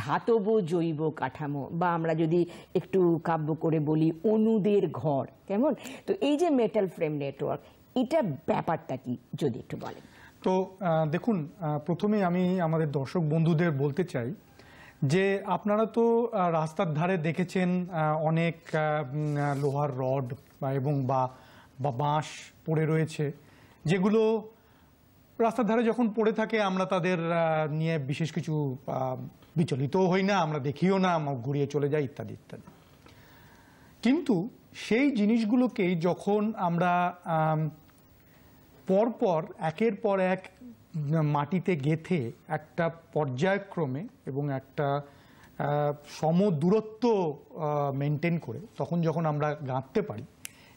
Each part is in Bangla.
ধাতব জৈব কাঠামো, বা আমরা যদি একটু কাব্য করে বলি অণুদের ঘর, কেমন? তো এই যে মেটাল ফ্রেম নেটওয়ার্ক, এটা ব্যাপারটা কি যদি একটু বলেন। তো দেখুন, প্রথমে আমি আমাদের দর্শক বন্ধুদের বলতে চাই যে আপনারা তো রাস্তার ধারে দেখেছেন অনেক লোহার রড এবং বা বাঁশ পড়ে রয়েছে, যেগুলো রাস্তার ধারে যখন পড়ে থাকে আমরা তাদের নিয়ে বিশেষ কিছু বিচলিতও হই না, আমরা দেখিও না, ঘুরিয়ে চলে যাই ইত্যাদি ইত্যাদি। কিন্তু সেই জিনিসগুলোকেই যখন আমরা পরপর একের পর এক মাটিতে গেঁথে একটা পর্যায়ক্রমে এবং একটা সমদূরত্ব মেনটেন করে তখন যখন আমরা গাঁথতে পারি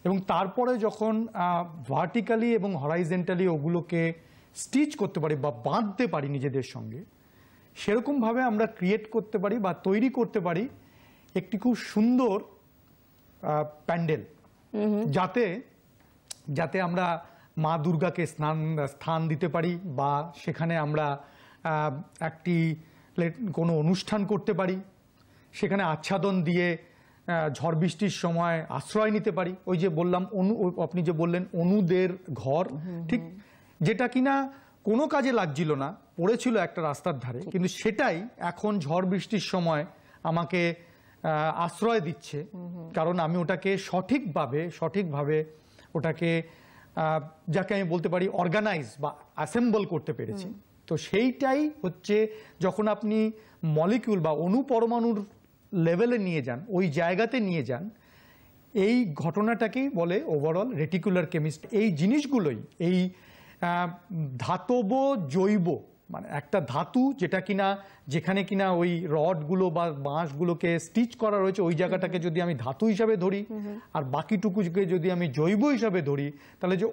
এবং তারপরে যখন ভার্টিক্যালি এবং হরাইজেন্টালি ওগুলোকে স্টিচ করতে পারি বা বাঁধতে পারি নিজেদের সঙ্গে, সেরকমভাবে আমরা ক্রিয়েট করতে পারি বা তৈরি করতে পারি একটি খুব সুন্দর প্যান্ডেল, যাতে যাতে আমরা মা দুর্গাকে স্থান দিতে পারি বা সেখানে আমরা একটি কোনো অনুষ্ঠান করতে পারি, সেখানে আচ্ছাদন দিয়ে ঝড় বৃষ্টির সময় আশ্রয় নিতে পারি। ওই যে বললাম আপনি যে বললেন অণুদের ঘর, ঠিক, যেটা কিনা কোনো কাজে লাগছিল না, পড়েছিল একটা রাস্তার ধারে, কিন্তু সেটাই এখন ঝড় বৃষ্টির সময় আমাকে আশ্রয় দিচ্ছে, কারণ আমি ওটাকে সঠিকভাবে ওটাকে যাকে আমি বলতে পারি অর্গানাইজ বা অ্যাসেম্বল করতে পেরেছি। তো সেইটাই হচ্ছে যখন আপনি মলিকিউল বা অণু পরমাণুর লেভেলে নিয়ে যান, ওই জায়গাতে নিয়ে যান, এই ঘটনাটাকেই বলে ওভারঅল রেটিকুলার কেমিস্ট্রি। এই জিনিসগুলোই, এই ধাতব জৈব, মানে একটা ধাতু যেটা কিনা যেখানে কিনা ওই রডগুলো বা বাঁশগুলোকে স্টিচ করা রয়েছে, ওই জায়গাটাকে যদি আমি ধাতু হিসাবে ধরি আর বাকিটুকুকে যদি আমি জৈব হিসাবে ধরি, তাহলে যে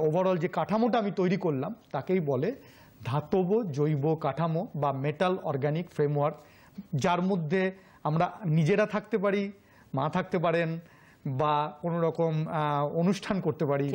ওভারঅল যে কাঠামোটা আমি তৈরি করলাম তাকেই বলে ধাতব জৈব কাঠামো বা মেটাল অর্গানিক ফ্রেমওয়ার্ক, যার মধ্যে আমরা নিজেরা থাকতে পারি, মা থাকতে পারেন, বা কোনো রকম অনুষ্ঠান করতে পারি।